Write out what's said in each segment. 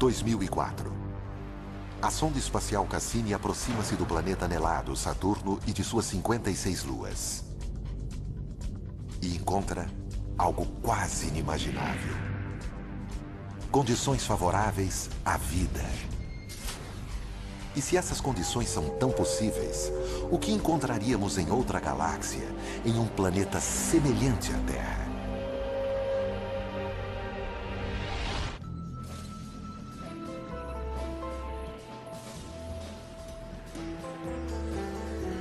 2004. A sonda espacial Cassini aproxima-se do planeta anelado Saturno e de suas 56 luas. E encontra algo quase inimaginável. Condições favoráveis à vida. E se essas condições são tão possíveis, o que encontraríamos em outra galáxia, em um planeta semelhante à Terra?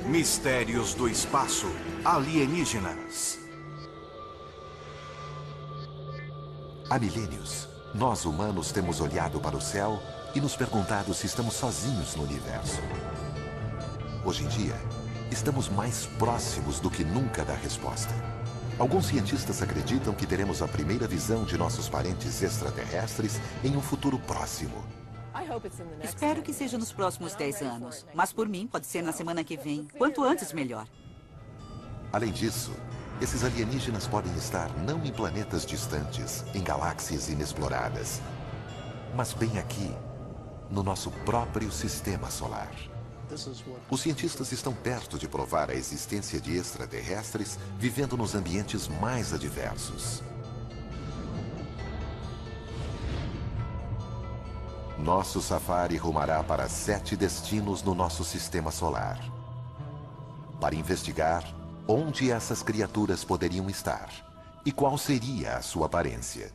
Mistérios do espaço alienígenas. Há milênios, nós humanos temos olhado para o céu e nos perguntado se estamos sozinhos no universo. Hoje em dia, estamos mais próximos do que nunca da resposta. Alguns cientistas acreditam que teremos a primeira visão de nossos parentes extraterrestres em um futuro próximo. Espero que seja nos próximos 10 anos. Mas por mim, pode ser na semana que vem. Quanto antes, melhor. Além disso, esses alienígenas podem estar não em planetas distantes, em galáxias inexploradas, mas bem aqui, no nosso próprio sistema solar. Os cientistas estão perto de provar a existência de extraterrestres vivendo nos ambientes mais adversos. Nosso safari rumará para 7 destinos no nosso sistema solar, para investigar onde essas criaturas poderiam estar e qual seria a sua aparência.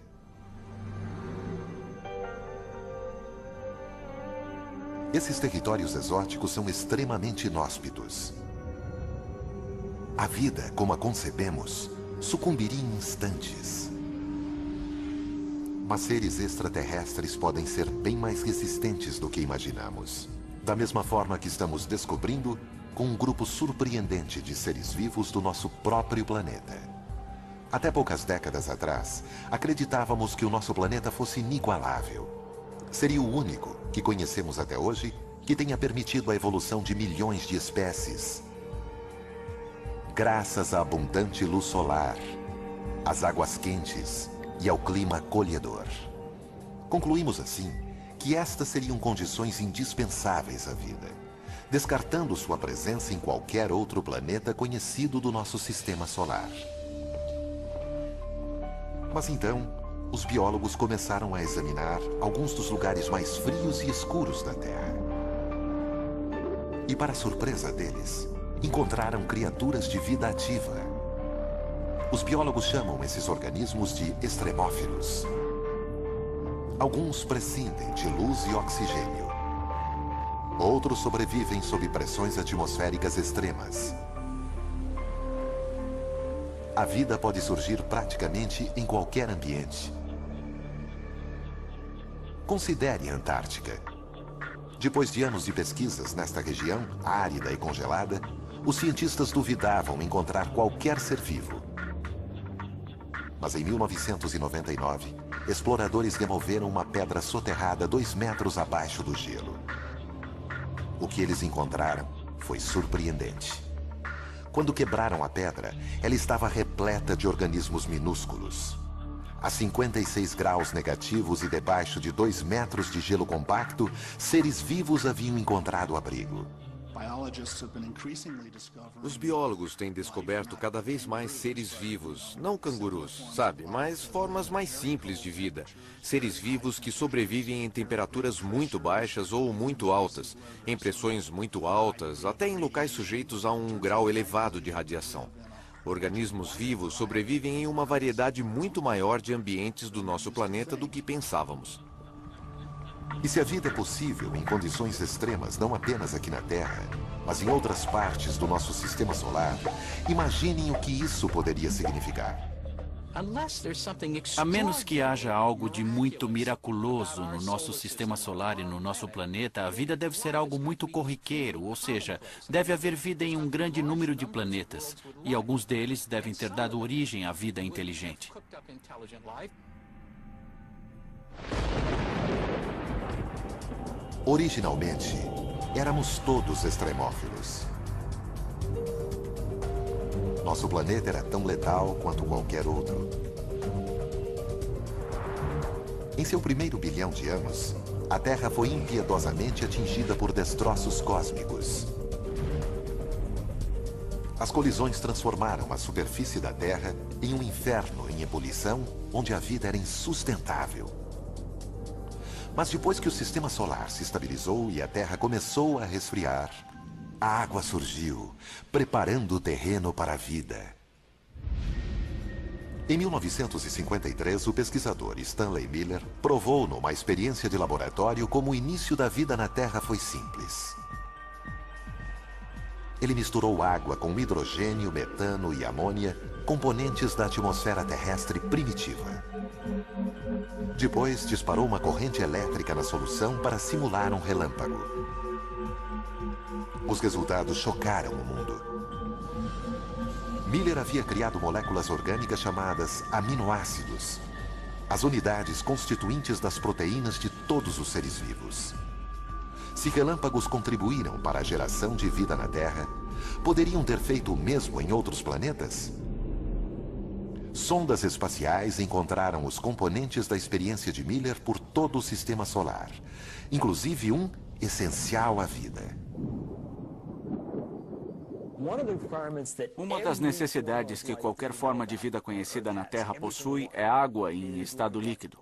Esses territórios exóticos são extremamente inóspitos. A vida, como a concebemos, sucumbiria em instantes. Mas seres extraterrestres podem ser bem mais resistentes do que imaginamos. Da mesma forma que estamos descobrindo com um grupo surpreendente de seres vivos do nosso próprio planeta. Até poucas décadas atrás, acreditávamos que o nosso planeta fosse inigualável. Seria o único que conhecemos até hoje que tenha permitido a evolução de milhões de espécies. Graças à abundante luz solar, às águas quentes e ao clima acolhedor. Concluímos assim que estas seriam condições indispensáveis à vida, descartando sua presença em qualquer outro planeta conhecido do nosso sistema solar. Mas então, os biólogos começaram a examinar alguns dos lugares mais frios e escuros da Terra. E para surpresa deles, encontraram criaturas de vida ativa. Os biólogos chamam esses organismos de extremófilos. Alguns prescindem de luz e oxigênio. Outros sobrevivem sob pressões atmosféricas extremas. A vida pode surgir praticamente em qualquer ambiente. Considere a Antártica. Depois de anos de pesquisas nesta região, árida e congelada, os cientistas duvidavam encontrar qualquer ser vivo. Mas em 1999, exploradores removeram uma pedra soterrada 2 metros abaixo do gelo. O que eles encontraram foi surpreendente. Quando quebraram a pedra, ela estava repleta de organismos minúsculos. A 56 graus negativos e debaixo de 2 metros de gelo compacto, seres vivos haviam encontrado abrigo. Os biólogos têm descoberto cada vez mais seres vivos, não cangurus, sabe, mas formas mais simples de vida. Seres vivos que sobrevivem em temperaturas muito baixas ou muito altas, em pressões muito altas, até em locais sujeitos a um grau elevado de radiação. Organismos vivos sobrevivem em uma variedade muito maior de ambientes do nosso planeta do que pensávamos. E se a vida é possível em condições extremas, não apenas aqui na Terra, mas em outras partes do nosso sistema solar, imaginem o que isso poderia significar. A menos que haja algo de muito miraculoso no nosso sistema solar e no nosso planeta, a vida deve ser algo muito corriqueiro, ou seja, deve haver vida em um grande número de planetas, e alguns deles devem ter dado origem à vida inteligente. Originalmente, éramos todos extremófilos. Nosso planeta era tão letal quanto qualquer outro. Em seu primeiro bilhão de anos, a Terra foi impiedosamente atingida por destroços cósmicos. As colisões transformaram a superfície da Terra em um inferno em ebulição, onde a vida era insustentável. Mas depois que o sistema solar se estabilizou e a Terra começou a resfriar, a água surgiu, preparando o terreno para a vida. Em 1953, o pesquisador Stanley Miller provou numa experiência de laboratório como o início da vida na Terra foi simples. Ele misturou água com hidrogênio, metano e amônia, componentes da atmosfera terrestre primitiva. Depois, disparou uma corrente elétrica na solução para simular um relâmpago. Os resultados chocaram o mundo. Miller havia criado moléculas orgânicas chamadas aminoácidos, as unidades constituintes das proteínas de todos os seres vivos. Se relâmpagos contribuíram para a geração de vida na Terra, poderiam ter feito o mesmo em outros planetas? Sondas espaciais encontraram os componentes da experiência de Miller por todo o sistema solar, inclusive um essencial à vida. Uma das necessidades que qualquer forma de vida conhecida na Terra possui é água em estado líquido.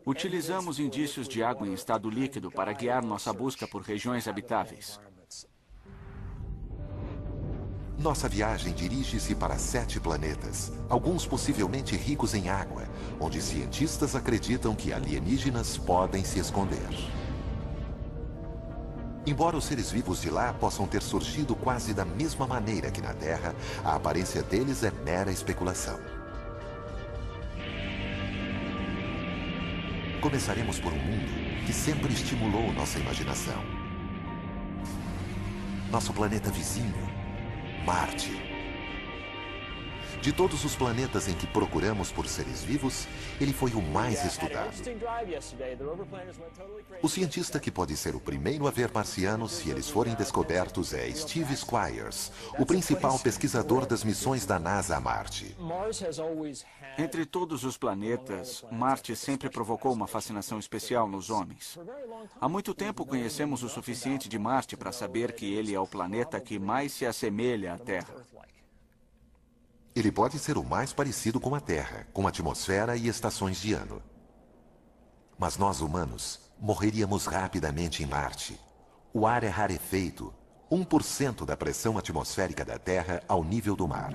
Utilizamos indícios de água em estado líquido para guiar nossa busca por regiões habitáveis. Nossa viagem dirige-se para 7 planetas, alguns possivelmente ricos em água, onde cientistas acreditam que alienígenas podem se esconder. Embora os seres vivos de lá possam ter surgido quase da mesma maneira que na Terra, a aparência deles é mera especulação. Começaremos por um mundo que sempre estimulou nossa imaginação. Nosso planeta vizinho, Marte. De todos os planetas em que procuramos por seres vivos, ele foi o mais estudado. O cientista que pode ser o primeiro a ver marcianos se eles forem descobertos é Steve Squyres, o principal pesquisador das missões da NASA a Marte. Entre todos os planetas, Marte sempre provocou uma fascinação especial nos homens. Há muito tempo conhecemos o suficiente de Marte para saber que ele é o planeta que mais se assemelha à Terra. Ele pode ser o mais parecido com a Terra, com atmosfera e estações de ano. Mas nós, humanos, morreríamos rapidamente em Marte. O ar é rarefeito, 1% da pressão atmosférica da Terra ao nível do mar.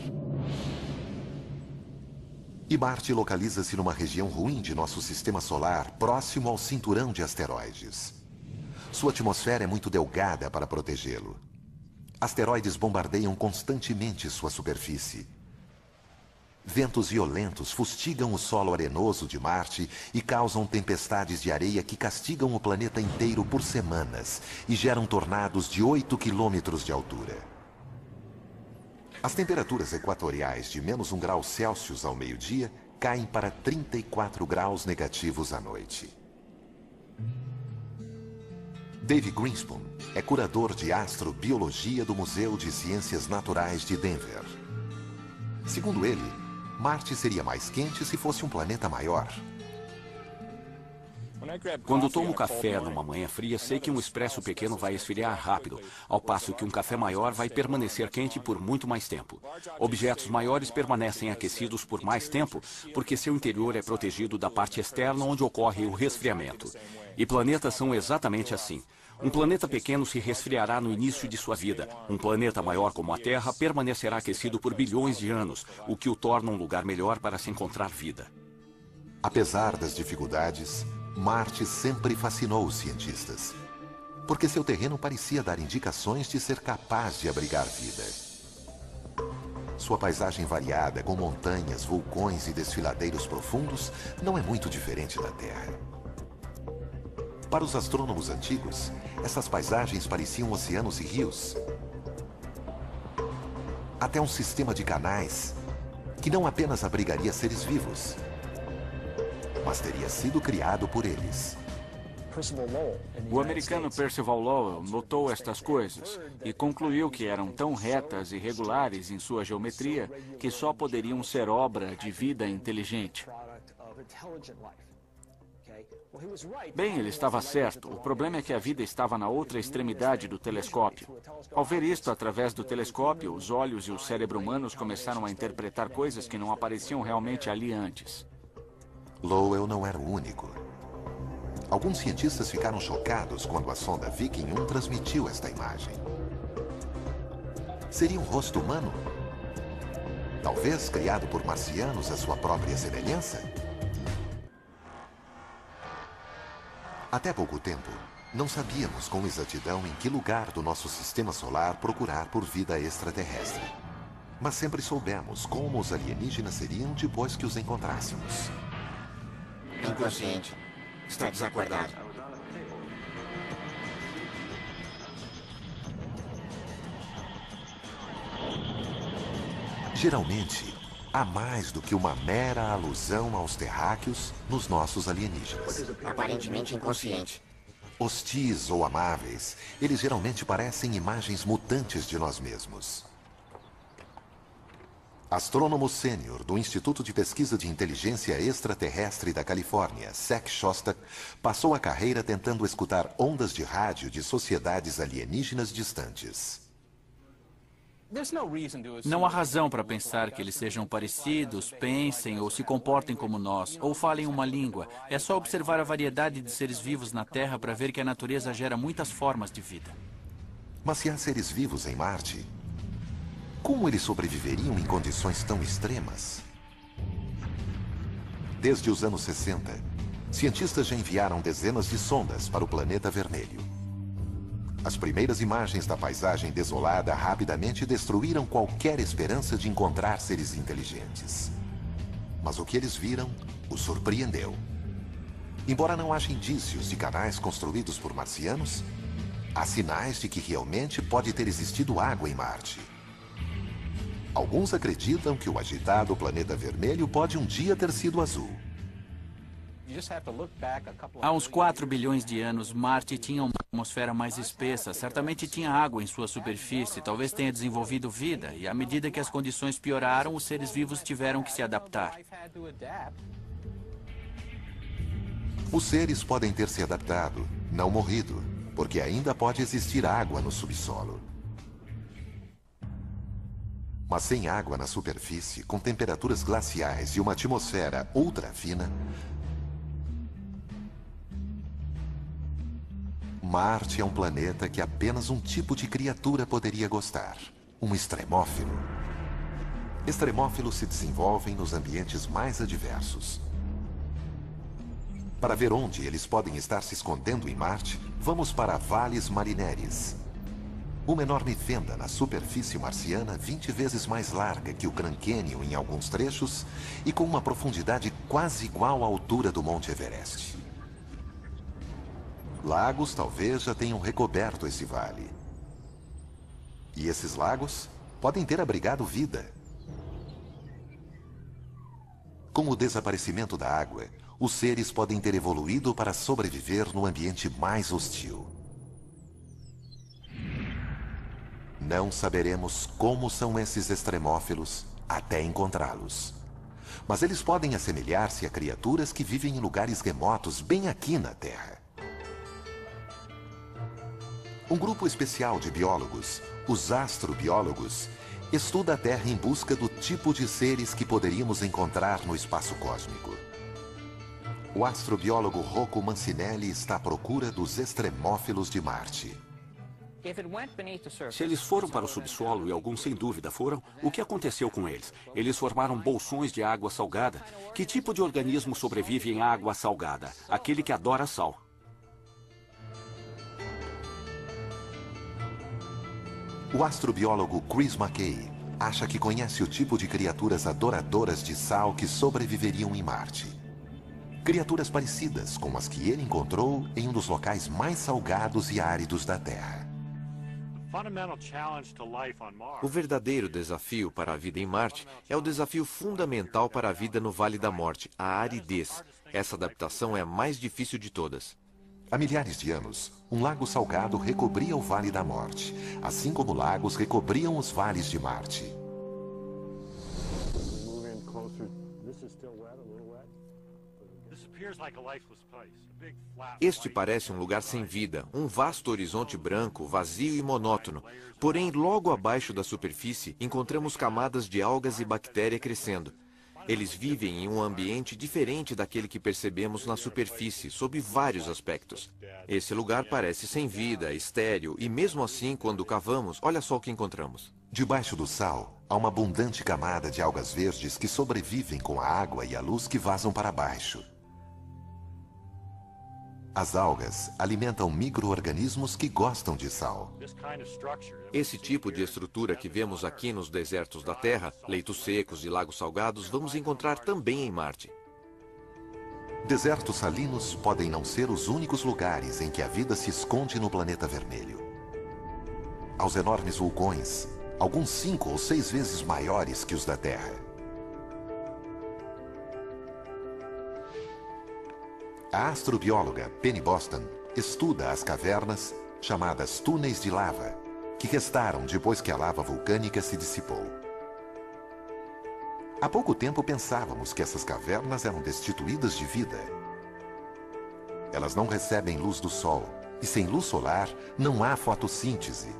E Marte localiza-se numa região ruim de nosso sistema solar, próximo ao cinturão de asteroides. Sua atmosfera é muito delgada para protegê-lo. Asteroides bombardeiam constantemente sua superfície. Ventos violentos fustigam o solo arenoso de Marte e causam tempestades de areia que castigam o planeta inteiro por semanas e geram tornados de 8 quilômetros de altura. As temperaturas equatoriais de menos 1 grau Celsius ao meio-dia caem para 34 graus negativos à noite. Dave Greenspan é curador de astrobiologia do Museu de Ciências Naturais de Denver. Segundo ele, Marte seria mais quente se fosse um planeta maior. Quando tomo café numa manhã fria, sei que um expresso pequeno vai esfriar rápido, ao passo que um café maior vai permanecer quente por muito mais tempo. Objetos maiores permanecem aquecidos por mais tempo, porque seu interior é protegido da parte externa onde ocorre o resfriamento. E planetas são exatamente assim. Um planeta pequeno se resfriará no início de sua vida. Um planeta maior como a Terra permanecerá aquecido por bilhões de anos, o que o torna um lugar melhor para se encontrar vida. Apesar das dificuldades, Marte sempre fascinou os cientistas, porque seu terreno parecia dar indicações de ser capaz de abrigar vida. Sua paisagem variada, com montanhas, vulcões e desfiladeiros profundos, não é muito diferente da Terra. Para os astrônomos antigos, essas paisagens pareciam oceanos e rios. Até um sistema de canais que não apenas abrigaria seres vivos, mas teria sido criado por eles. O americano Percival Lowell notou estas coisas e concluiu que eram tão retas e regulares em sua geometria que só poderiam ser obra de vida inteligente. Bem, ele estava certo. O problema é que a vida estava na outra extremidade do telescópio. Ao ver isto através do telescópio, os olhos e o cérebro humanos começaram a interpretar coisas que não apareciam realmente ali antes. Lowell não era o único. Alguns cientistas ficaram chocados quando a sonda Viking 1 transmitiu esta imagem. Seria um rosto humano? Talvez criado por marcianos à sua própria semelhança? Até pouco tempo, não sabíamos com exatidão em que lugar do nosso sistema solar procurar por vida extraterrestre. Mas sempre soubemos como os alienígenas seriam depois que os encontrássemos. Inconsciente. Está desacordado. Geralmente, há mais do que uma mera alusão aos terráqueos nos nossos alienígenas. Aparentemente inconsciente. Hostis ou amáveis, eles geralmente parecem imagens mutantes de nós mesmos. Astrônomo sênior do Instituto de Pesquisa de Inteligência Extraterrestre da Califórnia, Zach Shostak, passou a carreira tentando escutar ondas de rádio de sociedades alienígenas distantes. Não há razão para pensar que eles sejam parecidos, pensem ou se comportem como nós, ou falem uma língua. É só observar a variedade de seres vivos na Terra para ver que a natureza gera muitas formas de vida. Mas se há seres vivos em Marte, como eles sobreviveriam em condições tão extremas? Desde os anos 60, cientistas já enviaram dezenas de sondas para o planeta vermelho. As primeiras imagens da paisagem desolada rapidamente destruíram qualquer esperança de encontrar seres inteligentes. Mas o que eles viram os surpreendeu. Embora não haja indícios de canais construídos por marcianos, há sinais de que realmente pode ter existido água em Marte. Alguns acreditam que o agitado planeta vermelho pode um dia ter sido azul. Há uns 4 bilhões de anos, Marte tinha uma atmosfera mais espessa. Certamente tinha água em sua superfície, talvez tenha desenvolvido vida. E à medida que as condições pioraram, os seres vivos tiveram que se adaptar. Os seres podem ter se adaptado, não morrido, porque ainda pode existir água no subsolo. Mas sem água na superfície, com temperaturas glaciais e uma atmosfera ultra fina, Marte é um planeta que apenas um tipo de criatura poderia gostar: um extremófilo. Extremófilos se desenvolvem nos ambientes mais adversos. Para ver onde eles podem estar se escondendo em Marte, vamos para Valles Marineris. Uma enorme fenda na superfície marciana 20 vezes mais larga que o Grand Canyon em alguns trechos e com uma profundidade quase igual à altura do Monte Everest. Lagos talvez já tenham recoberto esse vale. E esses lagos podem ter abrigado vida. Com o desaparecimento da água, os seres podem ter evoluído para sobreviver no ambiente mais hostil. Não saberemos como são esses extremófilos até encontrá-los. Mas eles podem assemelhar-se a criaturas que vivem em lugares remotos bem aqui na Terra. Um grupo especial de biólogos, os astrobiólogos, estuda a Terra em busca do tipo de seres que poderíamos encontrar no espaço cósmico. O astrobiólogo Rocco Mancinelli está à procura dos extremófilos de Marte. Se eles foram para o subsolo, e alguns sem dúvida foram, o que aconteceu com eles? Eles formaram bolsões de água salgada. Que tipo de organismo sobrevive em água salgada? Aquele que adora sal. O astrobiólogo Chris McKay acha que conhece o tipo de criaturas adoradoras de sal que sobreviveriam em Marte. Criaturas parecidas com as que ele encontrou em um dos locais mais salgados e áridos da Terra. O verdadeiro desafio para a vida em Marte é o desafio fundamental para a vida no Vale da Morte, a aridez. Essa adaptação é a mais difícil de todas. Há milhares de anos, um lago salgado recobria o Vale da Morte, assim como lagos recobriam os vales de Marte. Este parece um lugar sem vida, um vasto horizonte branco, vazio e monótono. Porém, logo abaixo da superfície, encontramos camadas de algas e bactéria crescendo. Eles vivem em um ambiente diferente daquele que percebemos na superfície, sob vários aspectos. Esse lugar parece sem vida, estéril, e mesmo assim, quando cavamos, olha só o que encontramos. Debaixo do sal, há uma abundante camada de algas verdes que sobrevivem com a água e a luz que vazam para baixo. As algas alimentam micro-organismos que gostam de sal. Esse tipo de estrutura que vemos aqui nos desertos da Terra, leitos secos e lagos salgados, vamos encontrar também em Marte. Desertos salinos podem não ser os únicos lugares em que a vida se esconde no planeta vermelho. Aos enormes vulcões, alguns 5 ou 6 vezes maiores que os da Terra. A astrobióloga Penny Boston estuda as cavernas, chamadas túneis de lava, que restaram depois que a lava vulcânica se dissipou. Há pouco tempo pensávamos que essas cavernas eram destituídas de vida. Elas não recebem luz do sol, e sem luz solar não há fotossíntese.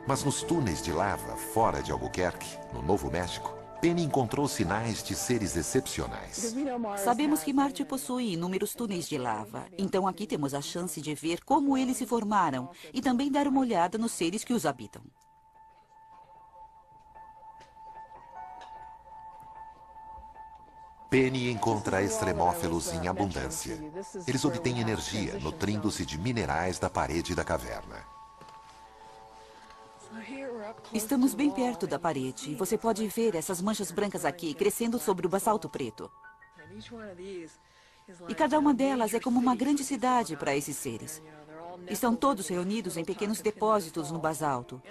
Mas nos túneis de lava, fora de Albuquerque, no Novo México, Penny encontrou sinais de seres excepcionais. Sabemos que Marte possui inúmeros túneis de lava, então aqui temos a chance de ver como eles se formaram e também dar uma olhada nos seres que os habitam. Penny encontra extremófilos em abundância. Eles obtêm energia nutrindo-se de minerais da parede da caverna. Estamos bem perto da parede e você pode ver essas manchas brancas aqui crescendo sobre o basalto preto. E cada uma delas é como uma grande cidade para esses seres. Estão todos reunidos em pequenos depósitos no basalto.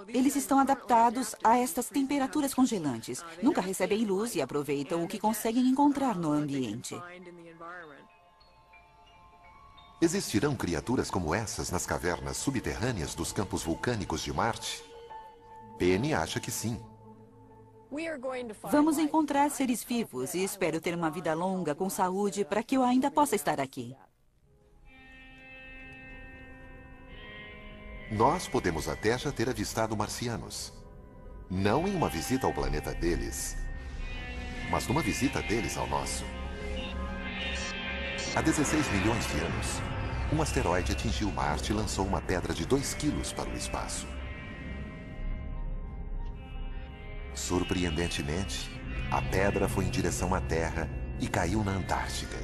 Eles estão adaptados a estas temperaturas congelantes. Nunca recebem luz e aproveitam o que conseguem encontrar no ambiente. Existirão criaturas como essas nas cavernas subterrâneas dos campos vulcânicos de Marte? Penny acha que sim. Vamos encontrar seres vivos e espero ter uma vida longa com saúde para que eu ainda possa estar aqui. Nós podemos até já ter avistado marcianos. Não em uma visita ao planeta deles, mas numa visita deles ao nosso. Há 16 milhões de anos, um asteroide atingiu Marte e lançou uma pedra de 2 quilos para o espaço. Surpreendentemente, a pedra foi em direção à Terra e caiu na Antártica.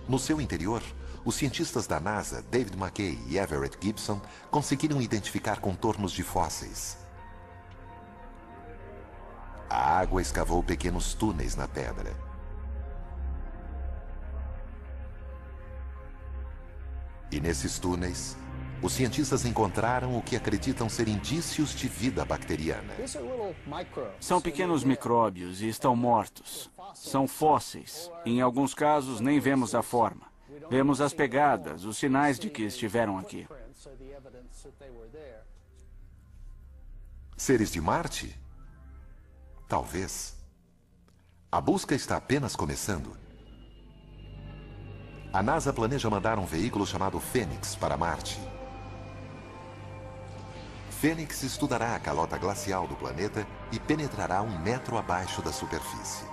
No seu interior, os cientistas da NASA, David McKay e Everett Gibson, conseguiram identificar contornos de fósseis. A água escavou pequenos túneis na pedra. E nesses túneis, os cientistas encontraram o que acreditam ser indícios de vida bacteriana. São pequenos micróbios e estão mortos. São fósseis. Em alguns casos, nem vemos a forma. Vemos as pegadas, os sinais de que estiveram aqui. Seres de Marte? Talvez. A busca está apenas começando. A NASA planeja mandar um veículo chamado Fênix para Marte. Fênix estudará a calota glacial do planeta e penetrará 1 metro abaixo da superfície.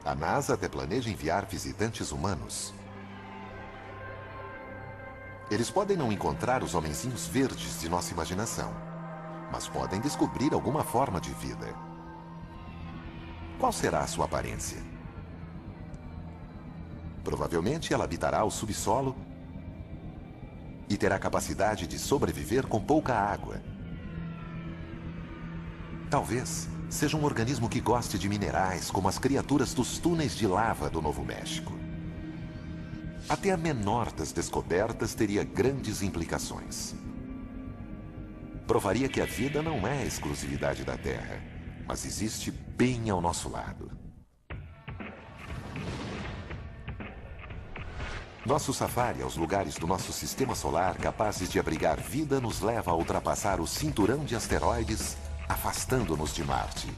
A NASA até planeja enviar visitantes humanos. Eles podem não encontrar os homenzinhos verdes de nossa imaginação, mas podem descobrir alguma forma de vida. Qual será a sua aparência? Provavelmente ela habitará o subsolo e terá capacidade de sobreviver com pouca água. Talvez seja um organismo que goste de minerais, como as criaturas dos túneis de lava do Novo México. Até a menor das descobertas teria grandes implicações. Provaria que a vida não é exclusividade da Terra, mas existe bem ao nosso lado. Nosso safari aos lugares do nosso sistema solar capazes de abrigar vida nos leva a ultrapassar o cinturão de asteroides afastando-nos de Marte.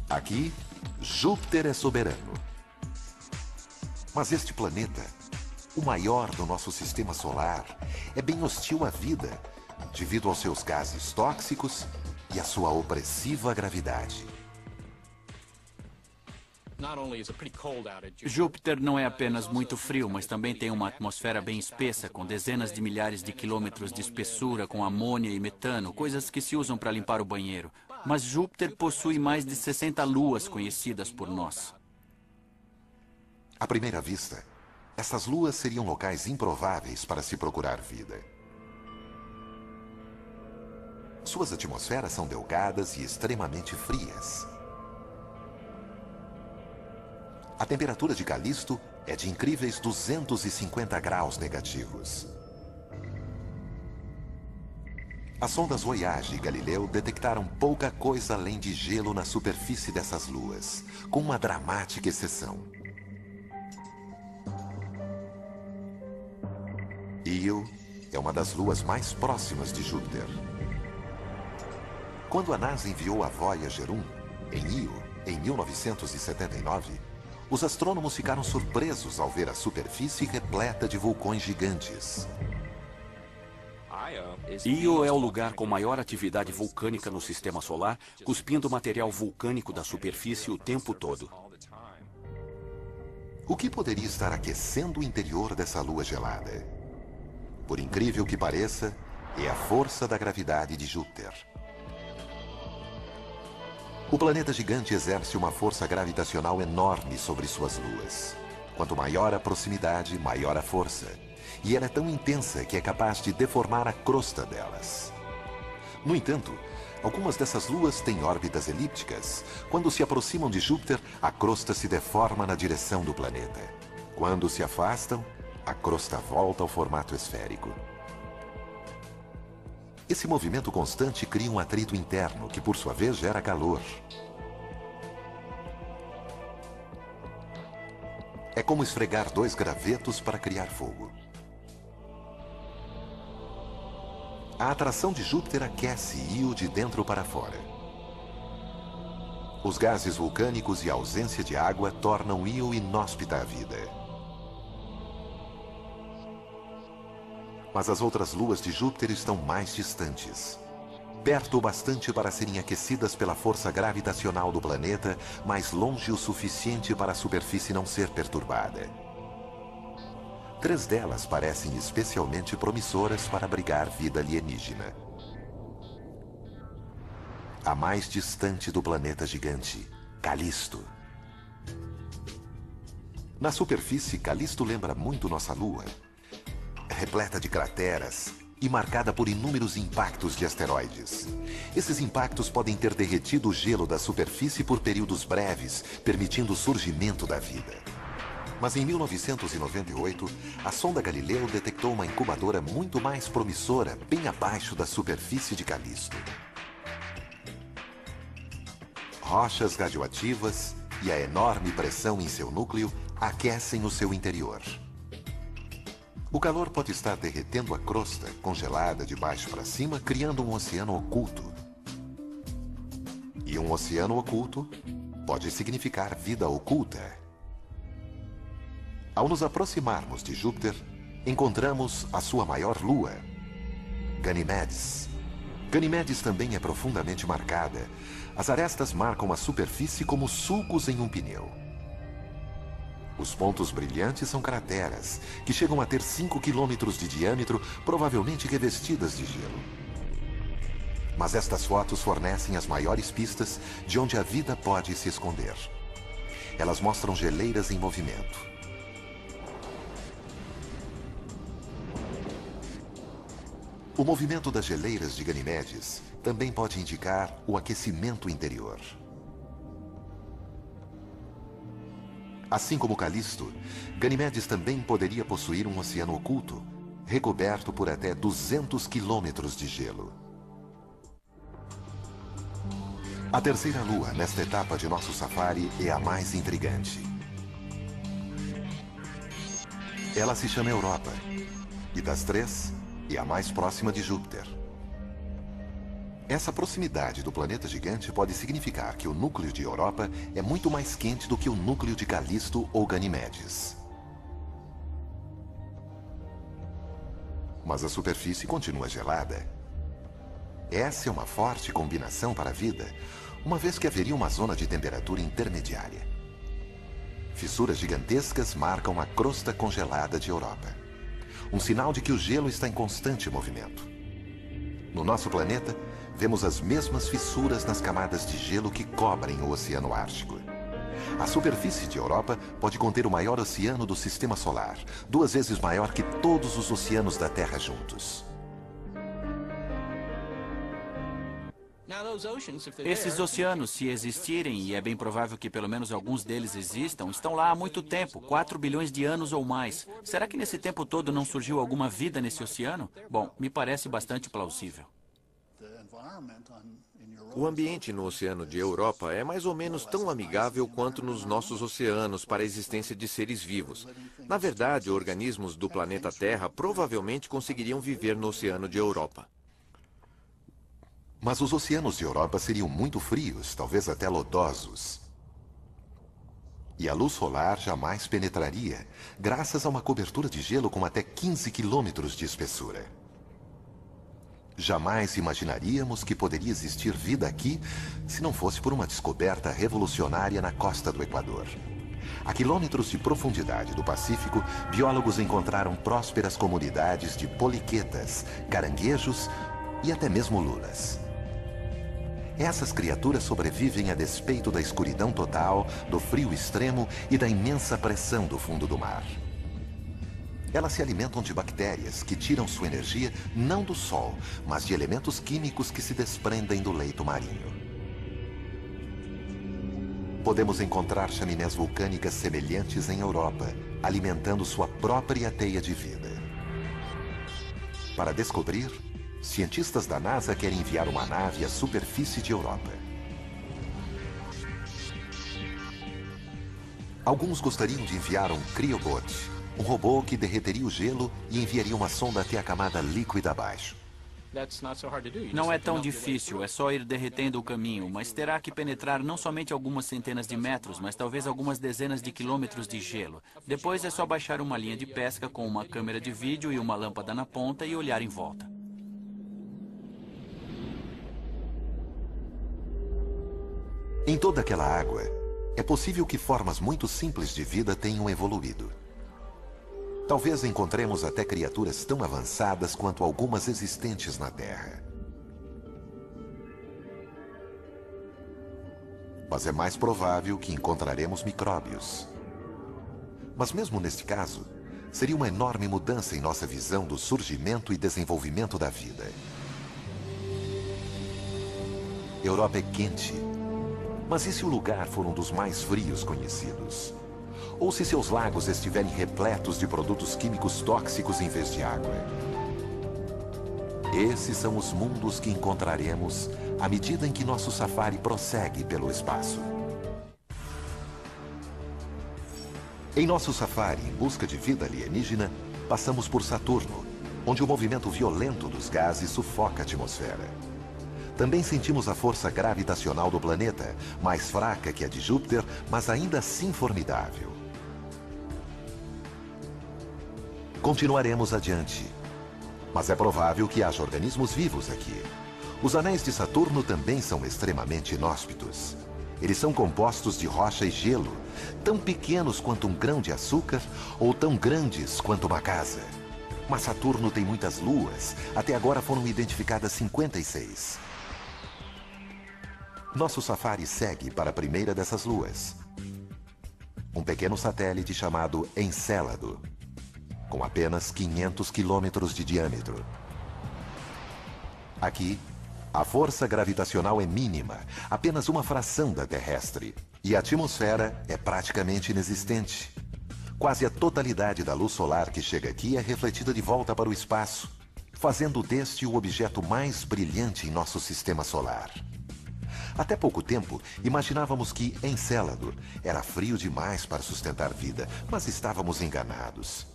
Aqui, Júpiter é soberano. Mas este planeta, o maior do nosso sistema solar, é bem hostil à vida, devido aos seus gases tóxicos e à sua opressiva gravidade. Júpiter não é apenas muito frio, mas também tem uma atmosfera bem espessa, com dezenas de milhares de quilômetros de espessura, com amônia e metano, coisas que se usam para limpar o banheiro. Mas Júpiter possui mais de 60 luas conhecidas por nós. À primeira vista, essas luas seriam locais improváveis para se procurar vida. Suas atmosferas são delgadas e extremamente frias. A temperatura de Calisto é de incríveis 250 graus negativos. As sondas Voyage e Galileu detectaram pouca coisa além de gelo na superfície dessas luas, com uma dramática exceção. Io é uma das luas mais próximas de Júpiter. Quando a NASA enviou a Voyager 1 em Io, em 1979, os astrônomos ficaram surpresos ao ver a superfície repleta de vulcões gigantes. Io é o lugar com maior atividade vulcânica no sistema solar, cuspindo material vulcânico da superfície o tempo todo. O que poderia estar aquecendo o interior dessa lua gelada? Por incrível que pareça, é a força da gravidade de Júpiter. O planeta gigante exerce uma força gravitacional enorme sobre suas luas. Quanto maior a proximidade, maior a força. E ela é tão intensa que é capaz de deformar a crosta delas. No entanto, algumas dessas luas têm órbitas elípticas. Quando se aproximam de Júpiter, a crosta se deforma na direção do planeta. Quando se afastam, a crosta volta ao formato esférico. Esse movimento constante cria um atrito interno, que por sua vez gera calor. É como esfregar dois gravetos para criar fogo. A atração de Júpiter aquece Io de dentro para fora. Os gases vulcânicos e a ausência de água tornam Io inóspita à vida. Mas as outras luas de Júpiter estão mais distantes. Perto o bastante para serem aquecidas pela força gravitacional do planeta, mas longe o suficiente para a superfície não ser perturbada. 3 delas parecem especialmente promissoras para abrigar vida alienígena. A mais distante do planeta gigante, Calisto. Na superfície, Calisto lembra muito nossa Lua. Repleta de crateras e marcada por inúmeros impactos de asteroides. Esses impactos podem ter derretido o gelo da superfície por períodos breves, permitindo o surgimento da vida. Mas em 1998, a sonda Galileu detectou uma incubadora muito mais promissora bem abaixo da superfície de Calisto. Rochas radioativas e a enorme pressão em seu núcleo aquecem o seu interior. O calor pode estar derretendo a crosta, congelada de baixo para cima, criando um oceano oculto. E um oceano oculto pode significar vida oculta. Ao nos aproximarmos de Júpiter, encontramos a sua maior lua, Ganimedes. Ganimedes também é profundamente marcada. As arestas marcam a superfície como sulcos em um pneu. Os pontos brilhantes são crateras, que chegam a ter 5 quilômetros de diâmetro, provavelmente revestidas de gelo. Mas estas fotos fornecem as maiores pistas de onde a vida pode se esconder. Elas mostram geleiras em movimento. O movimento das geleiras de Ganimedes também pode indicar o aquecimento interior. Assim como Calisto, Ganimedes também poderia possuir um oceano oculto, recoberto por até 200 quilômetros de gelo. A terceira lua nesta etapa de nosso safari é a mais intrigante. Ela se chama Europa, e das 3, e a mais próxima de Júpiter. Essa proximidade do planeta gigante pode significar que o núcleo de Europa é muito mais quente do que o núcleo de Calisto ou Ganimedes. Mas a superfície continua gelada. Essa é uma forte combinação para a vida, uma vez que haveria uma zona de temperatura intermediária. Fissuras gigantescas marcam a crosta congelada de Europa. Um sinal de que o gelo está em constante movimento. No nosso planeta, vemos as mesmas fissuras nas camadas de gelo que cobrem o Oceano Ártico. A superfície de Europa pode conter o maior oceano do Sistema Solar, 2 vezes maior que todos os oceanos da Terra juntos. Esses oceanos, se existirem, e é bem provável que pelo menos alguns deles existam, estão lá há muito tempo, 4 bilhões de anos ou mais. Será que nesse tempo todo não surgiu alguma vida nesse oceano? Bom, me parece bastante plausível. O ambiente no oceano de Europa é mais ou menos tão amigável quanto nos nossos oceanos para a existência de seres vivos. Na verdade, organismos do planeta Terra provavelmente conseguiriam viver no oceano de Europa. Mas os oceanos de Europa seriam muito frios, talvez até lodosos. E a luz solar jamais penetraria, graças a uma cobertura de gelo com até 15 quilômetros de espessura. Jamais imaginaríamos que poderia existir vida aqui se não fosse por uma descoberta revolucionária na costa do Equador. A quilômetros de profundidade do Pacífico, biólogos encontraram prósperas comunidades de poliquetas, caranguejos e até mesmo lulas. Essas criaturas sobrevivem a despeito da escuridão total, do frio extremo e da imensa pressão do fundo do mar. Elas se alimentam de bactérias que tiram sua energia não do sol, mas de elementos químicos que se desprendem do leito marinho. Podemos encontrar chaminés vulcânicas semelhantes em Europa, alimentando sua própria teia de vida. Para descobrir, cientistas da NASA querem enviar uma nave à superfície de Europa. Alguns gostariam de enviar um Cryobot, um robô que derreteria o gelo e enviaria uma sonda até a camada líquida abaixo. Não é tão difícil, é só ir derretendo o caminho, mas terá que penetrar não somente algumas centenas de metros, mas talvez algumas dezenas de quilômetros de gelo. Depois é só baixar uma linha de pesca com uma câmera de vídeo e uma lâmpada na ponta e olhar em volta. Em toda aquela água, é possível que formas muito simples de vida tenham evoluído. Talvez encontremos até criaturas tão avançadas quanto algumas existentes na Terra. Mas é mais provável que encontraremos micróbios. Mas mesmo neste caso, seria uma enorme mudança em nossa visão do surgimento e desenvolvimento da vida. Europa é quente. Mas e se o lugar for um dos mais frios conhecidos? Ou se seus lagos estiverem repletos de produtos químicos tóxicos em vez de água? Esses são os mundos que encontraremos à medida em que nosso safari prossegue pelo espaço. Em nosso safari em busca de vida alienígena, passamos por Saturno, onde o movimento violento dos gases sufoca a atmosfera. Também sentimos a força gravitacional do planeta, mais fraca que a de Júpiter, mas ainda assim formidável. Continuaremos adiante. Mas é provável que haja organismos vivos aqui. Os anéis de Saturno também são extremamente inóspitos. Eles são compostos de rocha e gelo, tão pequenos quanto um grão de açúcar ou tão grandes quanto uma casa. Mas Saturno tem muitas luas. Até agora foram identificadas 56. Nosso safari segue para a primeira dessas luas. Um pequeno satélite chamado Encélado, com apenas 500 quilômetros de diâmetro. Aqui, a força gravitacional é mínima, apenas uma fração da terrestre, e a atmosfera é praticamente inexistente. Quase a totalidade da luz solar que chega aqui é refletida de volta para o espaço, fazendo deste o objeto mais brilhante em nosso sistema solar. Até pouco tempo, imaginávamos que Encélado era frio demais para sustentar vida, mas estávamos enganados.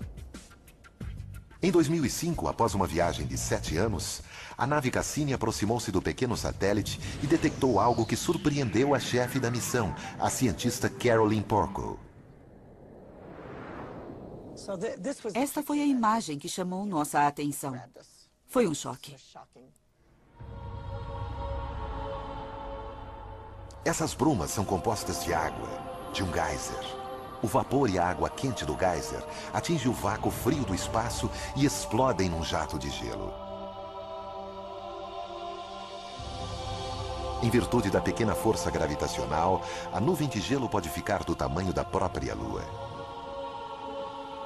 Em 2005, após uma viagem de 7 anos, a nave Cassini aproximou-se do pequeno satélite e detectou algo que surpreendeu a chefe da missão, a cientista Caroline Porco. Esta foi a imagem que chamou nossa atenção. Foi um choque. Essas brumas são compostas de água, de um geyser. O vapor e a água quente do geyser atingem o vácuo frio do espaço e explodem num jato de gelo. Em virtude da pequena força gravitacional, a nuvem de gelo pode ficar do tamanho da própria Lua.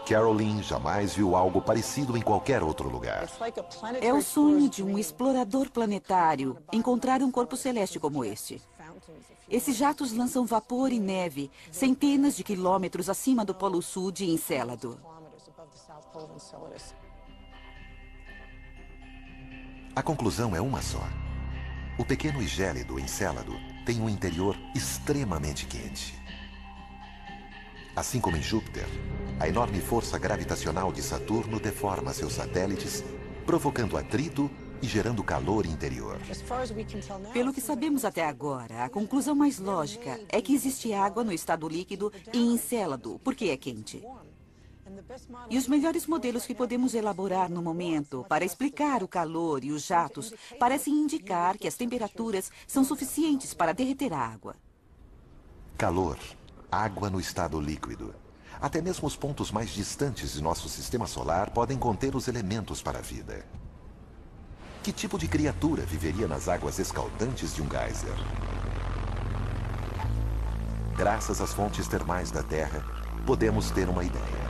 Caroline jamais viu algo parecido em qualquer outro lugar. É o sonho de um explorador planetário encontrar um corpo celeste como este. Esses jatos lançam vapor e neve centenas de quilômetros acima do Polo Sul de Encélado. A conclusão é uma só. O pequeno e gélido Encélado tem um interior extremamente quente. Assim como em Júpiter, a enorme força gravitacional de Saturno deforma seus satélites, provocando atrito e gerando calor interior. Pelo que sabemos até agora, a conclusão mais lógica é que existe água no estado líquido em Encélado, porque é quente. E os melhores modelos que podemos elaborar no momento para explicar o calor e os jatos parecem indicar que as temperaturas são suficientes para derreter a água. Calor, água no estado líquido. Até mesmo os pontos mais distantes de nosso sistema solar podem conter os elementos para a vida. Que tipo de criatura viveria nas águas escaldantes de um geyser? Graças às fontes termais da Terra, podemos ter uma ideia.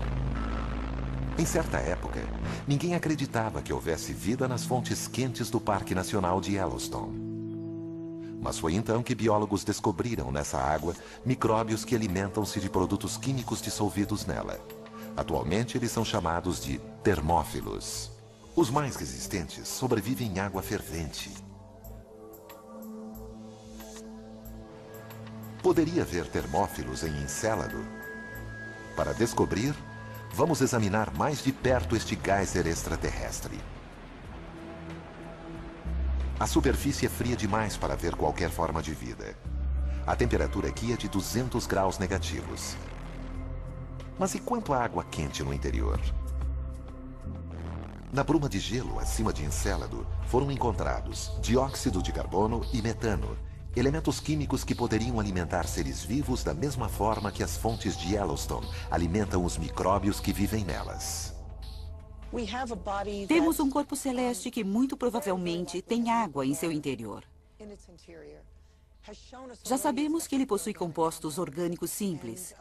Em certa época, ninguém acreditava que houvesse vida nas fontes quentes do Parque Nacional de Yellowstone. Mas foi então que biólogos descobriram nessa água micróbios que alimentam-se de produtos químicos dissolvidos nela. Atualmente, eles são chamados de termófilos. Os mais resistentes sobrevivem em água fervente. Poderia haver termófilos em Encélado? Para descobrir, vamos examinar mais de perto este geyser extraterrestre. A superfície é fria demais para ver qualquer forma de vida. A temperatura aqui é de 200 graus negativos. Mas e quanto à água quente no interior? Na bruma de gelo acima de Encélado foram encontrados dióxido de carbono e metano, elementos químicos que poderiam alimentar seres vivos da mesma forma que as fontes de Yellowstone alimentam os micróbios que vivem nelas. Temos um corpo celeste que muito provavelmente tem água em seu interior. Já sabemos que ele possui compostos orgânicos simples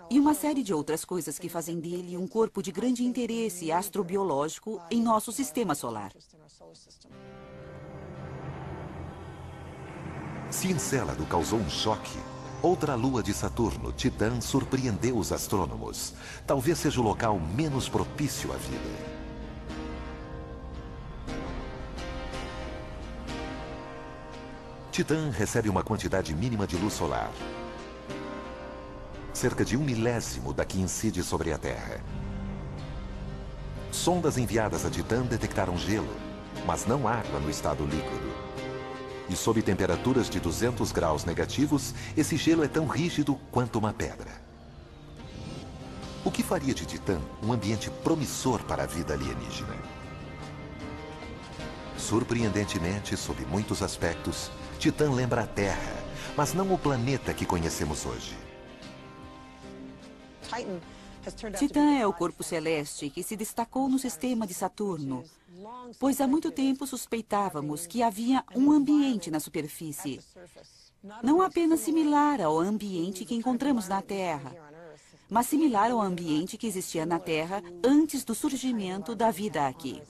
e uma série de outras coisas que fazem dele um corpo de grande interesse astrobiológico em nosso sistema solar. Se Encélado causou um choque, outra lua de Saturno, Titã, surpreendeu os astrônomos. Talvez seja o local menos propício à vida. Titã recebe uma quantidade mínima de luz solar. Cerca de 1/1000 da que incide sobre a Terra. Sondas enviadas a Titã detectaram gelo, mas não água no estado líquido. E sob temperaturas de 200 graus negativos, esse gelo é tão rígido quanto uma pedra. O que faria de Titã um ambiente promissor para a vida alienígena? Surpreendentemente, sob muitos aspectos, Titã lembra a Terra, mas não o planeta que conhecemos hoje. Titã é o corpo celeste que se destacou no sistema de Saturno, pois há muito tempo suspeitávamos que havia um ambiente na superfície, não apenas similar ao ambiente que encontramos na Terra, mas similar ao ambiente que existia na Terra antes do surgimento da vida aqui.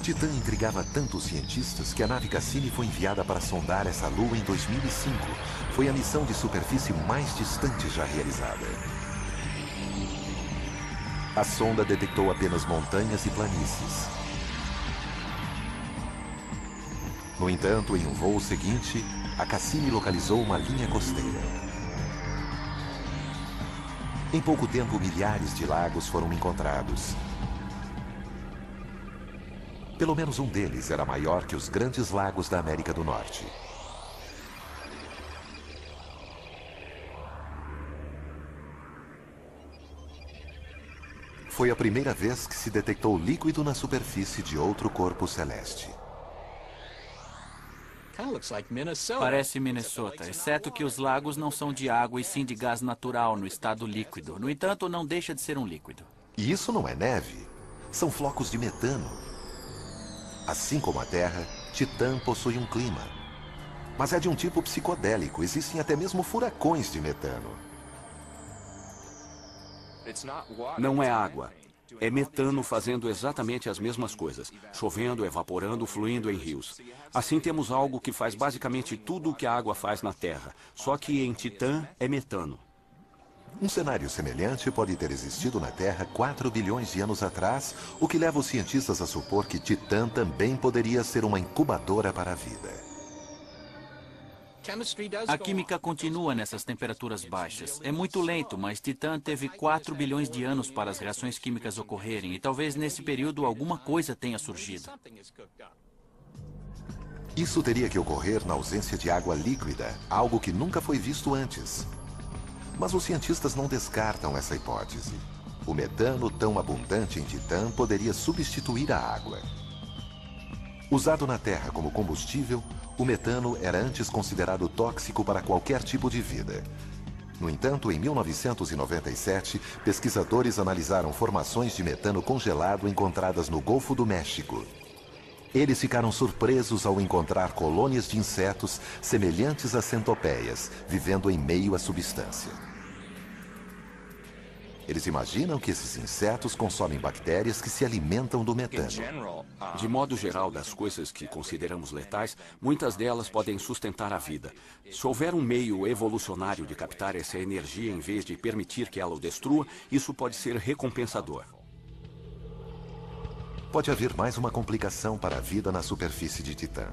Titã intrigava tanto os cientistas que a nave Cassini foi enviada para sondar essa lua em 2005. Foi a missão de superfície mais distante já realizada. A sonda detectou apenas montanhas e planícies. No entanto, em um voo seguinte, a Cassini localizou uma linha costeira. Em pouco tempo, milhares de lagos foram encontrados. Pelo menos um deles era maior que os grandes lagos da América do Norte. Foi a primeira vez que se detectou líquido na superfície de outro corpo celeste. Parece Minnesota, exceto que os lagos não são de água e sim de gás natural no estado líquido. No entanto, não deixa de ser um líquido. E isso não é neve, são flocos de metano. Assim como a Terra, Titã possui um clima. Mas é de um tipo psicodélico, existem até mesmo furacões de metano. Não é água. É metano fazendo exatamente as mesmas coisas. Chovendo, evaporando, fluindo em rios. Assim temos algo que faz basicamente tudo o que a água faz na Terra. Só que em Titã é metano. Um cenário semelhante pode ter existido na Terra 4 bilhões de anos atrás, o que leva os cientistas a supor que Titã também poderia ser uma incubadora para a vida. A química continua nessas temperaturas baixas. É muito lento, mas Titã teve 4 bilhões de anos para as reações químicas ocorrerem, e talvez nesse período alguma coisa tenha surgido. Isso teria que ocorrer na ausência de água líquida, algo que nunca foi visto antes. Mas os cientistas não descartam essa hipótese. O metano tão abundante em Titã poderia substituir a água. Usado na Terra como combustível, o metano era antes considerado tóxico para qualquer tipo de vida. No entanto, em 1997, pesquisadores analisaram formações de metano congelado encontradas no Golfo do México. Eles ficaram surpresos ao encontrar colônias de insetos semelhantes a centopeias, vivendo em meio à substância. Eles imaginam que esses insetos consomem bactérias que se alimentam do metano. De modo geral, das coisas que consideramos letais, muitas delas podem sustentar a vida. Se houver um meio evolucionário de captar essa energia em vez de permitir que ela o destrua, isso pode ser recompensador. Pode haver mais uma complicação para a vida na superfície de Titã.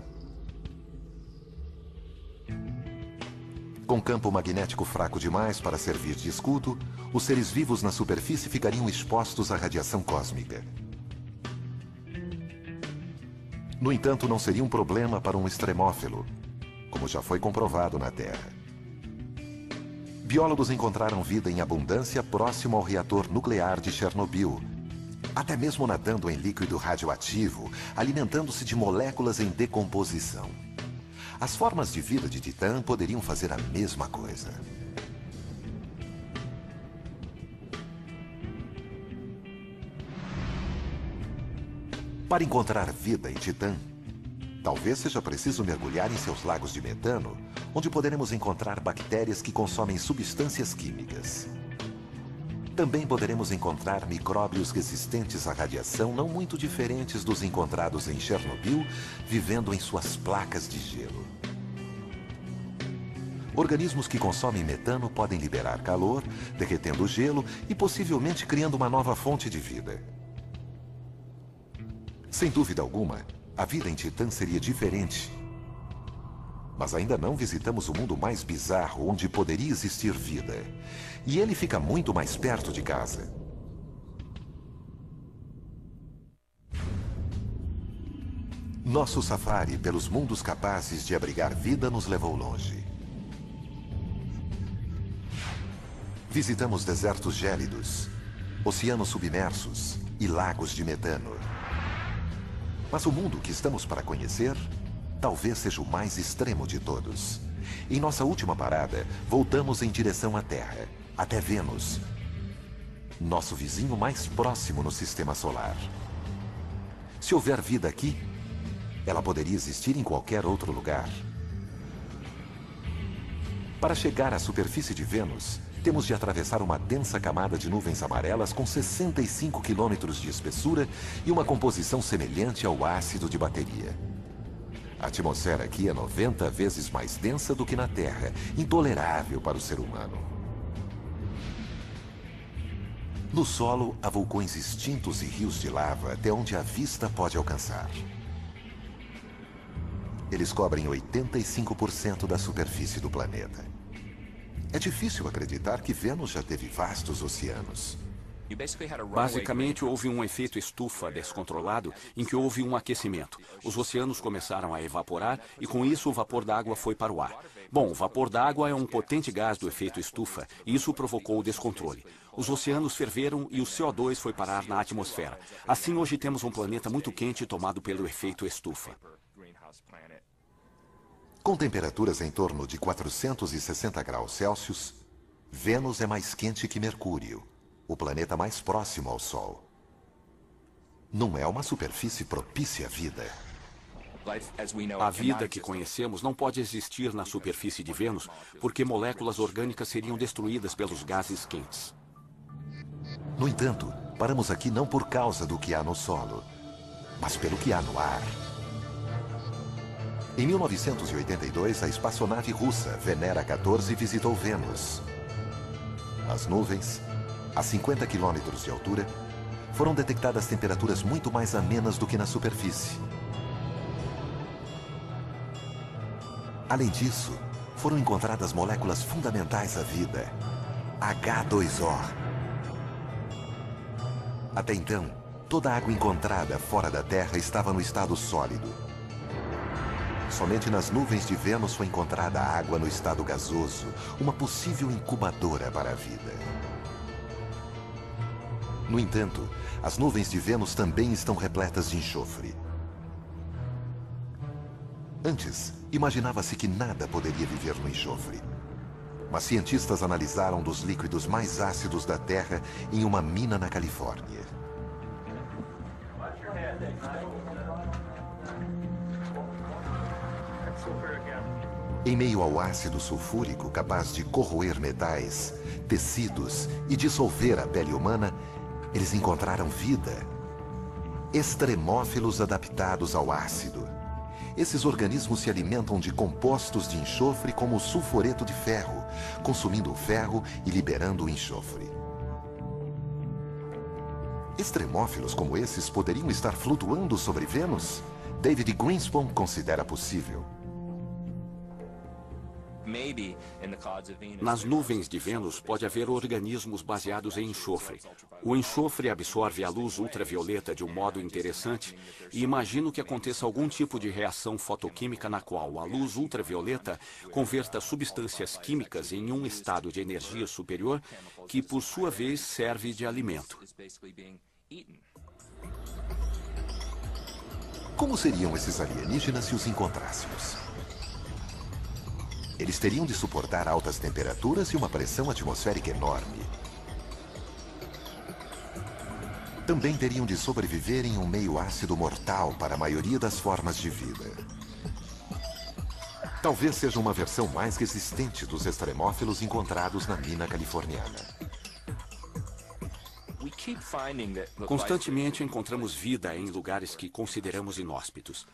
Com campo magnético fraco demais para servir de escudo, os seres vivos na superfície ficariam expostos à radiação cósmica. No entanto, não seria um problema para um extremófilo, como já foi comprovado na Terra. Biólogos encontraram vida em abundância próximo ao reator nuclear de Chernobyl, até mesmo nadando em líquido radioativo, alimentando-se de moléculas em decomposição. As formas de vida de Titã poderiam fazer a mesma coisa. Para encontrar vida em Titã, talvez seja preciso mergulhar em seus lagos de metano, onde poderemos encontrar bactérias que consomem substâncias químicas. Também poderemos encontrar micróbios resistentes à radiação não muito diferentes dos encontrados em Chernobyl, vivendo em suas placas de gelo. Organismos que consomem metano podem liberar calor, derretendo o gelo e possivelmente criando uma nova fonte de vida. Sem dúvida alguma, a vida em Titã seria diferente. Mas ainda não visitamos o mundo mais bizarro onde poderia existir vida. E ele fica muito mais perto de casa. Nosso safari pelos mundos capazes de abrigar vida nos levou longe. Visitamos desertos gélidos, oceanos submersos e lagos de metano. Mas o mundo que estamos para conhecer talvez seja o mais extremo de todos. Em nossa última parada, voltamos em direção à Terra, até Vênus, nosso vizinho mais próximo no Sistema Solar. Se houver vida aqui, ela poderia existir em qualquer outro lugar. Para chegar à superfície de Vênus, temos de atravessar uma densa camada de nuvens amarelas com 65 quilômetros de espessura e uma composição semelhante ao ácido de bateria. A atmosfera aqui é 90 vezes mais densa do que na Terra, intolerável para o ser humano. No solo, há vulcões extintos e rios de lava até onde a vista pode alcançar. Eles cobrem 85% da superfície do planeta. É difícil acreditar que Vênus já teve vastos oceanos. Basicamente, houve um efeito estufa descontrolado em que houve um aquecimento. Os oceanos começaram a evaporar e, com isso, o vapor d'água foi para o ar. Bom, o vapor d'água é um potente gás do efeito estufa e isso provocou o descontrole. Os oceanos ferveram e o CO2 foi parar na atmosfera. Assim, hoje temos um planeta muito quente tomado pelo efeito estufa. Com temperaturas em torno de 460 graus Celsius, Vênus é mais quente que Mercúrio, o planeta mais próximo ao Sol. Não é uma superfície propícia à vida. A vida que conhecemos não pode existir na superfície de Vênus, porque moléculas orgânicas seriam destruídas pelos gases quentes. No entanto, paramos aqui não por causa do que há no solo, mas pelo que há no ar. Em 1982, a espaçonave russa Venera 14 visitou Vênus. As nuvens, a 50 quilômetros de altura, foram detectadas temperaturas muito mais amenas do que na superfície. Além disso, foram encontradas moléculas fundamentais à vida, H2O. Até então, toda a água encontrada fora da Terra estava no estado sólido. Somente nas nuvens de Vênus foi encontrada a água no estado gasoso, uma possível incubadora para a vida. No entanto, as nuvens de Vênus também estão repletas de enxofre. Antes, imaginava-se que nada poderia viver no enxofre. Mas cientistas analisaram dos líquidos mais ácidos da Terra em uma mina na Califórnia. Em meio ao ácido sulfúrico capaz de corroer metais, tecidos e dissolver a pele humana, eles encontraram vida. Extremófilos adaptados ao ácido. Esses organismos se alimentam de compostos de enxofre como o sulfureto de ferro, consumindo o ferro e liberando o enxofre. Extremófilos como esses poderiam estar flutuando sobre Vênus? David Greenspan considera possível. Nas nuvens de Vênus pode haver organismos baseados em enxofre. O enxofre absorve a luz ultravioleta de um modo interessante e imagino que aconteça algum tipo de reação fotoquímica na qual a luz ultravioleta converta substâncias químicas em um estado de energia superior que, por sua vez, serve de alimento. Como seriam esses alienígenas se os encontrássemos? Eles teriam de suportar altas temperaturas e uma pressão atmosférica enorme. Também teriam de sobreviver em um meio ácido mortal para a maioria das formas de vida. Talvez seja uma versão mais resistente dos extremófilos encontrados na mina californiana. Constantemente encontramos vida em lugares que consideramos inóspitos.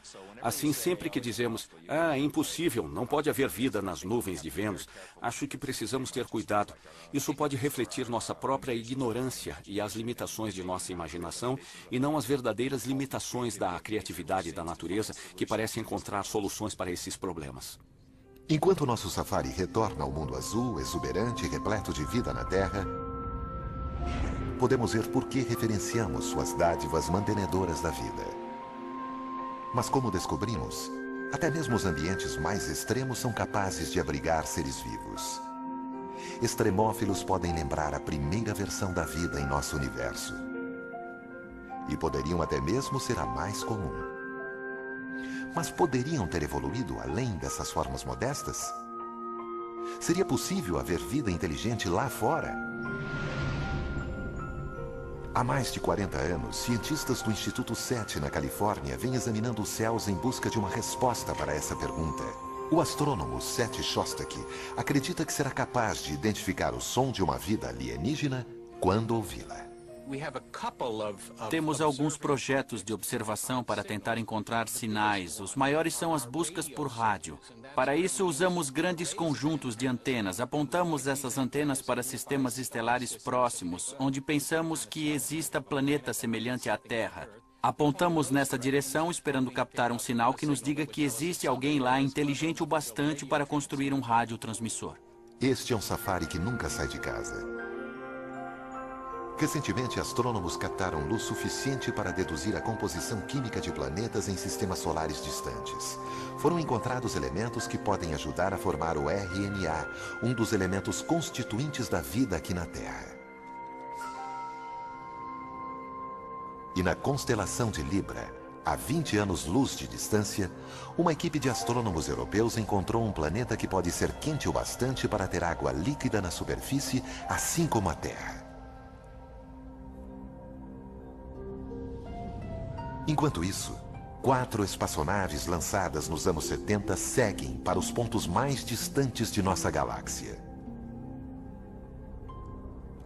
Assim, sempre que dizemos, é impossível, não pode haver vida nas nuvens de Vênus, acho que precisamos ter cuidado. Isso pode refletir nossa própria ignorância e as limitações de nossa imaginação, e não as verdadeiras limitações da criatividade da natureza, que parece encontrar soluções para esses problemas. Enquanto nosso safari retorna ao mundo azul, exuberante e repleto de vida na Terra, podemos ver por que referenciamos suas dádivas mantenedoras da vida. Mas como descobrimos, até mesmo os ambientes mais extremos são capazes de abrigar seres vivos. Extremófilos podem lembrar a primeira versão da vida em nosso universo. E poderiam até mesmo ser a mais comum. Mas poderiam ter evoluído além dessas formas modestas? Seria possível haver vida inteligente lá fora? Há mais de 40 anos, cientistas do Instituto SETI, na Califórnia, vêm examinando os céus em busca de uma resposta para essa pergunta. O astrônomo Seth Shostak acredita que será capaz de identificar o som de uma vida alienígena quando ouvi-la. Temos alguns projetos de observação para tentar encontrar sinais. Os maiores são as buscas por rádio. Para isso, usamos grandes conjuntos de antenas. Apontamos essas antenas para sistemas estelares próximos, onde pensamos que exista planeta semelhante à Terra. Apontamos nessa direção, esperando captar um sinal que nos diga que existe alguém lá inteligente o bastante para construir um radiotransmissor. Este é um safari que nunca sai de casa. Recentemente, astrônomos captaram luz suficiente para deduzir a composição química de planetas em sistemas solares distantes. Foram encontrados elementos que podem ajudar a formar o RNA, um dos elementos constituintes da vida aqui na Terra. E na constelação de Libra, a 20 anos-luz de distância, uma equipe de astrônomos europeus encontrou um planeta que pode ser quente o bastante para ter água líquida na superfície, assim como a Terra. Enquanto isso, 4 espaçonaves lançadas nos anos 70 seguem para os pontos mais distantes de nossa galáxia.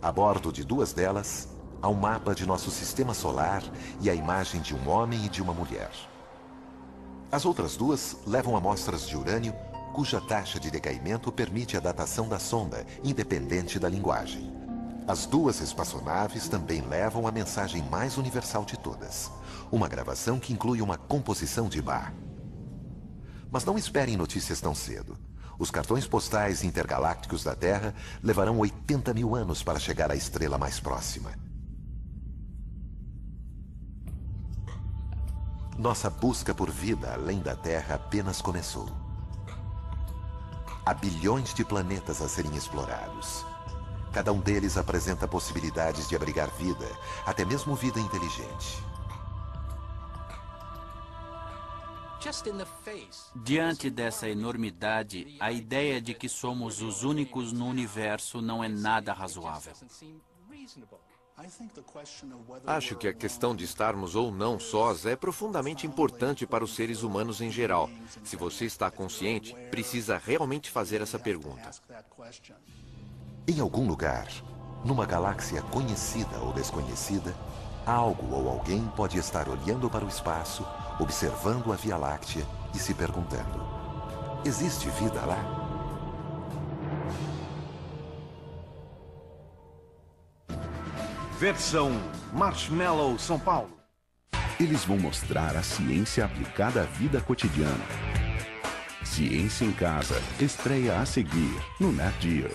A bordo de 2 delas, há um mapa de nosso sistema solar e a imagem de um homem e de uma mulher. As outras 2 levam amostras de urânio, cuja taxa de decaimento permite a datação da sonda, independente da linguagem. As 2 espaçonaves também levam a mensagem mais universal de todas, uma gravação que inclui uma composição de Bach. Mas não esperem notícias tão cedo. Os cartões postais intergalácticos da Terra levarão 80 mil anos para chegar à estrela mais próxima. Nossa busca por vida além da Terra apenas começou. Há bilhões de planetas a serem explorados. Cada um deles apresenta possibilidades de abrigar vida, até mesmo vida inteligente. Diante dessa enormidade, a ideia de que somos os únicos no universo não é nada razoável. Acho que a questão de estarmos ou não sós é profundamente importante para os seres humanos em geral. Se você está consciente, precisa realmente fazer essa pergunta. Em algum lugar, numa galáxia conhecida ou desconhecida, algo ou alguém pode estar olhando para o espaço, observando a Via Láctea e se perguntando: existe vida lá? Versão Marshmallow São Paulo. Eles vão mostrar a ciência aplicada à vida cotidiana. Ciência em Casa estreia a seguir no Nat Geo.